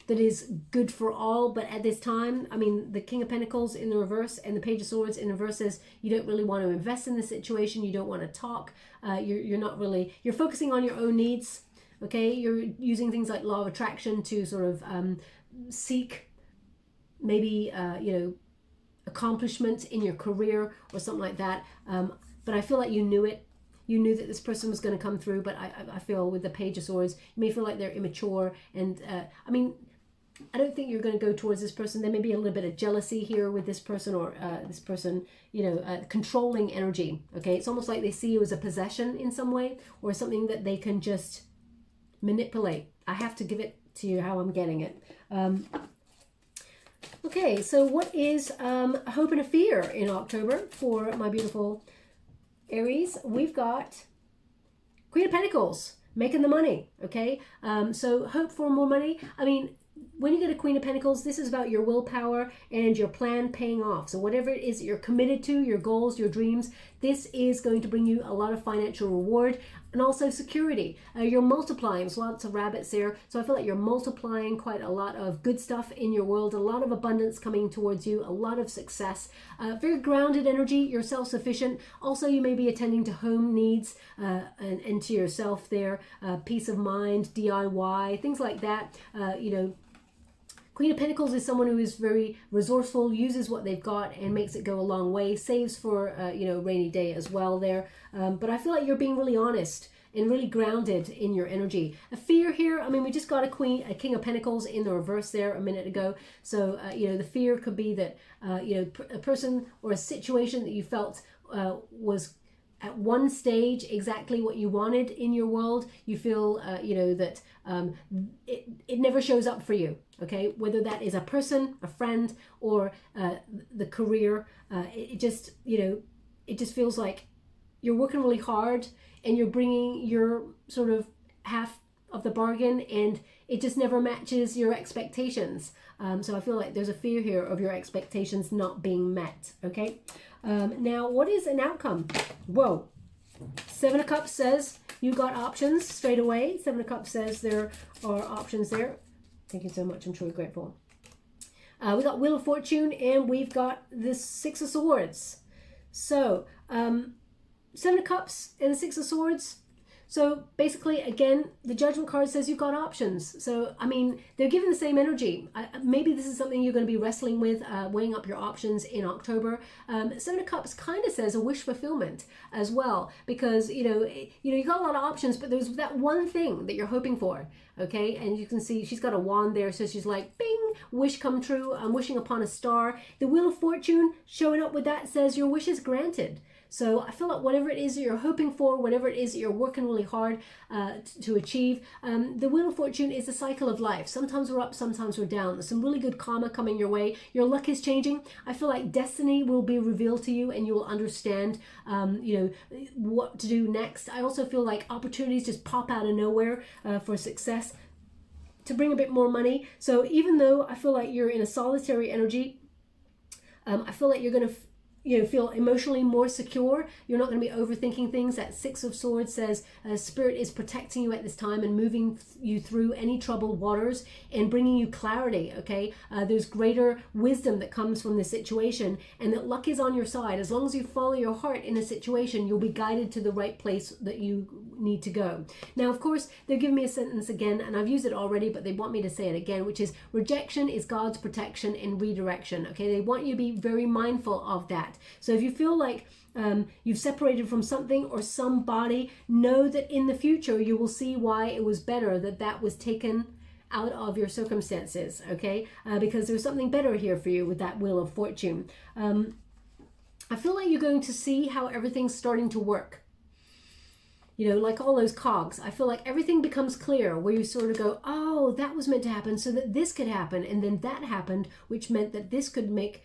that is good for all. But at this time, I mean, the King of Pentacles in the reverse and the Page of Swords in the reverse says you don't really want to invest in the situation. You don't want to talk. You're not really, you're focusing on your own needs. Okay, you're using things like law of attraction to sort of seek maybe accomplishments in your career or something like that. But I feel like you knew it. You knew that this person was going to come through. But I feel with the Page of Swords, you may feel like they're immature. And I don't think you're going to go towards this person. There may be a little bit of jealousy here with this person, or this person, controlling energy. Okay, it's almost like they see you as a possession in some way, or something that they can just manipulate. I have to give it to you how I'm getting it. Okay, so what is a hope and a fear in October for my beautiful Aries? We've got Queen of Pentacles, making the money, okay? So hope for more money. I mean, when you get a Queen of Pentacles, this is about your willpower and your plan paying off. So whatever it is that you're committed to, your goals, your dreams, this is going to bring you a lot of financial reward and also security. You're multiplying. There's lots of rabbits there. So I feel like you're multiplying quite a lot of good stuff in your world, a lot of abundance coming towards you, a lot of success. Very grounded energy. You're self-sufficient. Also, you may be attending to home needs and to yourself there. Peace of mind, DIY, things like that. Queen of Pentacles is someone who is very resourceful, uses what they've got and makes it go a long way, saves for, rainy day as well there. But I feel like you're being really honest and really grounded in your energy. A fear here, I mean, we just got a King of Pentacles in the reverse there a minute ago. So, the fear could be that, a person or a situation that you felt was at one stage exactly what you wanted in your world. You feel, that it never shows up for you. Okay, whether that is a person, a friend, or the career, it just feels like you're working really hard and you're bringing your sort of half of the bargain, and it just never matches your expectations. So I feel like there's a fear here of your expectations not being met, okay? Now, what is an outcome? Whoa. Seven of Cups says you got options straight away. Seven of Cups says there are options there. Thank you so much. I'm truly grateful. We got Wheel of Fortune, and we've got the Six of Swords. So, Seven of Cups and the Six of Swords. So basically, again, the Judgment card says you've got options. So, I mean, they're given the same energy. Maybe this is something you're going to be wrestling with, weighing up your options in October. Seven of Cups kind of says a wish fulfillment as well, because, you got a lot of options, but there's that one thing that you're hoping for, okay? And you can see she's got a wand there, so she's like, bing, wish come true. I'm wishing upon a star. The Wheel of Fortune showing up with that says your wish is granted. So I feel like whatever it is that you're hoping for, whatever it is that you're working really hard to achieve, the Wheel of Fortune is a cycle of life. Sometimes we're up, sometimes we're down. There's some really good karma coming your way. Your luck is changing. I feel like destiny will be revealed to you, and you will understand, what to do next. I also feel like opportunities just pop out of nowhere for success, to bring a bit more money. So even though I feel like you're in a solitary energy, I feel like you're going to feel emotionally more secure. You're not going to be overthinking things. That Six of Swords says Spirit is protecting you at this time and moving you through any troubled waters and bringing you clarity, okay? There's greater wisdom that comes from this situation, and that luck is on your side. As long as you follow your heart in a situation, you'll be guided to the right place that you need to go. Now, of course, they're giving me a sentence again, and I've used it already, but they want me to say it again, which is rejection is God's protection and redirection, okay? They want you to be very mindful of that. So if you feel like you've separated from something or somebody, know that in the future you will see why it was better that was taken out of your circumstances, okay? Because there's something better here for you with that Wheel of Fortune. I feel like you're going to see how everything's starting to work. Like all those cogs, I feel like everything becomes clear, where you sort of go, oh, that was meant to happen so that this could happen, and then that happened, which meant that this could make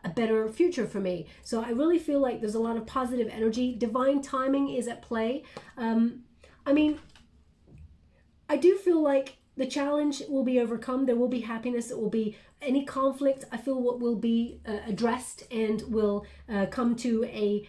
a better future for me. So I really feel like there's a lot of positive energy. Divine timing is at play. I mean, I do feel like the challenge will be overcome. There will be happiness. It will be any conflict. I feel what will be addressed and will come to a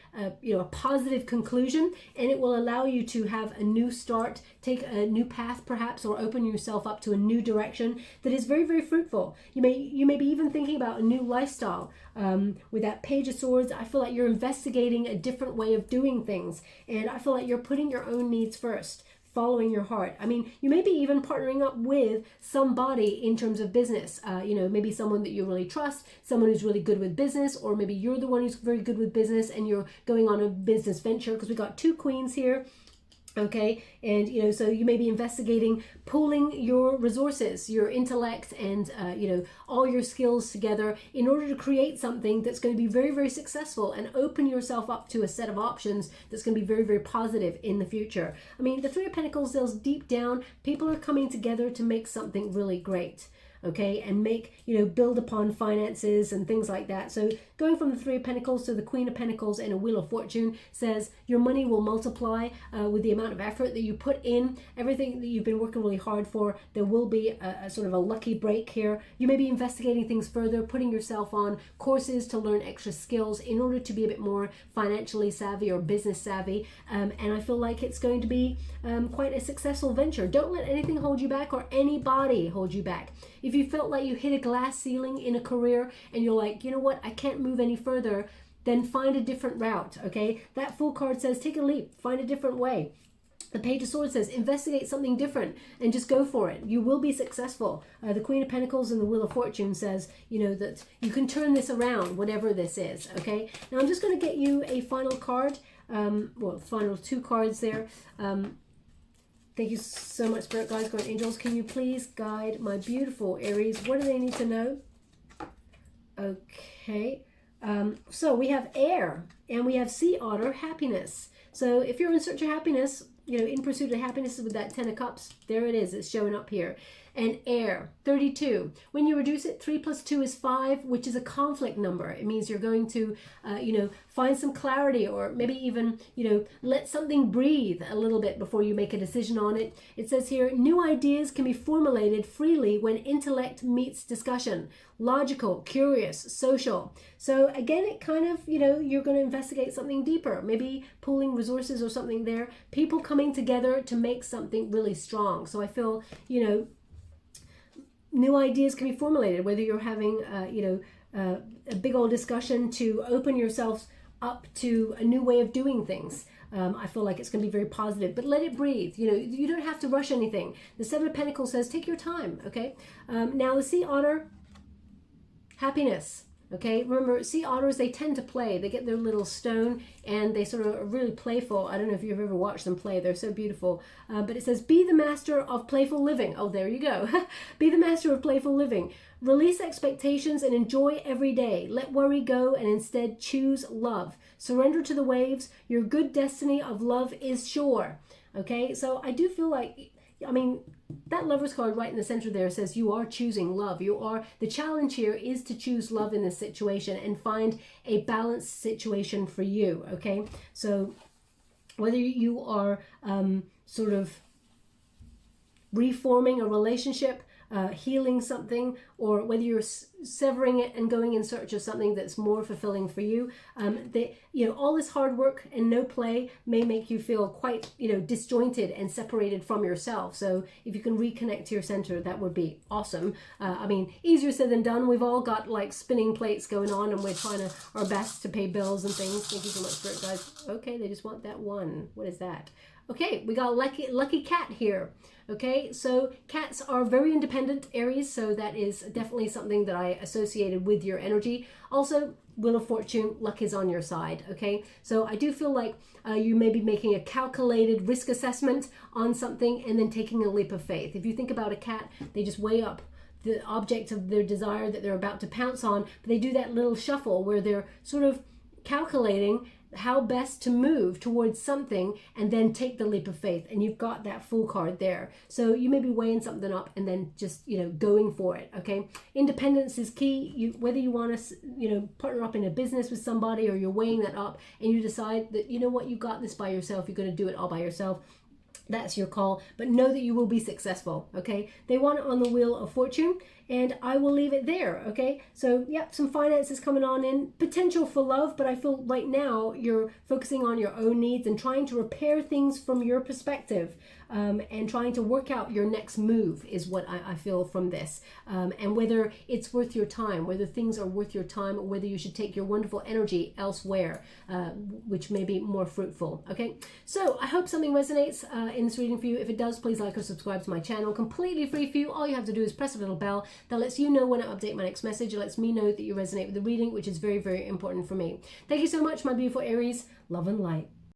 positive conclusion, and it will allow you to have a new start, take a new path perhaps, or open yourself up to a new direction that is very, very fruitful. You may be even thinking about a new lifestyle. With that Page of Swords, I feel like you're investigating a different way of doing things, and I feel like you're putting your own needs first, following your heart. I mean, you may be even partnering up with somebody in terms of business, maybe someone that you really trust, someone who's really good with business, or maybe you're the one who's very good with business and you're going on a business venture, because we got two queens here. Okay, and so you may be investigating pooling your resources, your intellect, and all your skills together in order to create something that's going to be very, very successful, and open yourself up to a set of options that's going to be very, very positive in the future. I mean, the Three of Pentacles says deep down, people are coming together to make something really great. Okay, and build upon finances and things like that. So going from the Three of Pentacles to the Queen of Pentacles and a Wheel of Fortune says your money will multiply with the amount of effort that you put in, everything that you've been working really hard for. There will be a sort of a lucky break here. You may be investigating things further, putting yourself on courses to learn extra skills in order to be a bit more financially savvy or business savvy. And I feel like it's going to be quite a successful venture. Don't let anything hold you back, or anybody hold you back. If you felt like you hit a glass ceiling in a career and you're like, you know what, I can't move any further, then find a different route, okay? That Fool card says take a leap, find a different way. The Page of Swords says investigate something different and just go for it. You will be successful. The Queen of Pentacles and the Wheel of Fortune says, that you can turn this around, whatever this is, okay? Now I'm just going to get you a final card, final two cards there. Thank you so much, Spirit Guides, Guardian Angels. Can you please guide my beautiful Aries? What do they need to know? Okay. So we have air and we have sea otter, happiness. So if you're in search of happiness, in pursuit of happiness with that Ten of Cups, there it is. It's showing up here. and air, 32. When you reduce it, 3 plus 2 is 5, which is a conflict number. It means you're going to, find some clarity, or maybe even, let something breathe a little bit before you make a decision on it. It says here, new ideas can be formulated freely when intellect meets discussion. Logical, curious, social. So again, it kind of, you're going to investigate something deeper, maybe pooling resources or something there. People coming together to make something really strong. So I feel, new ideas can be formulated, whether you're having, a big old discussion to open yourselves up to a new way of doing things. I feel like it's going to be very positive, but let it breathe. You don't have to rush anything. The Seven of Pentacles says, take your time, okay? Now the Sea Otter, happiness. Okay, remember, sea otters, they tend to play. They get their little stone and they sort of are really playful. I don't know if you've ever watched them play. They're so beautiful. But it says, be the master of playful living. Oh, there you go. Be the master of playful living. Release expectations and enjoy every day. Let worry go and instead choose love. Surrender to the waves. Your good destiny of love is sure. Okay, so I do feel like, that Lover's card right in the center there says you are choosing love. The challenge here is to choose love in this situation and find a balanced situation for you, okay? So whether you are sort of reforming a relationship, healing something, or whether you're severing it and going in search of something that's more fulfilling for you, all this hard work and no play may make you feel quite, disjointed and separated from yourself. So if you can reconnect to your center, that would be awesome. Easier said than done. We've all got like spinning plates going on, and we're trying our best to pay bills and things. Thank you so much, Spirit guys. Okay, they just want that one. What is that? Okay, we got a lucky cat here. Okay, so cats are very independent, Aries, so that is definitely something that I associated with your energy. Also, Wheel of Fortune, luck is on your side, okay? So I do feel like you may be making a calculated risk assessment on something and then taking a leap of faith. If you think about a cat, they just weigh up the object of their desire that they're about to pounce on, but they do that little shuffle where they're sort of calculating how best to move towards something and then take the leap of faith, and you've got that Fool card there. So you may be weighing something up and then just going for it. Okay, independence is key. Whether you want to partner up in a business with somebody, or you're weighing that up and you decide that you got this by yourself, you're going to do it all by yourself, that's your call, but know that you will be successful. Okay, they want it on the Wheel of Fortune, and I will leave it there. Okay, so yep, some finances coming on in, potential for love, but I feel right now you're focusing on your own needs and trying to repair things from your perspective, and trying to work out your next move is what I feel from this, and whether it's worth your time, whether things are worth your time, or whether you should take your wonderful energy elsewhere, which may be more fruitful. Okay, so I hope something resonates in this reading for you. If it does, please like or subscribe to my channel. Completely free for you. All you have to do is press a little bell that lets you know when I update my next message. It lets me know that you resonate with the reading, which is very, very important for me. Thank you so much, my beautiful Aries. Love and light.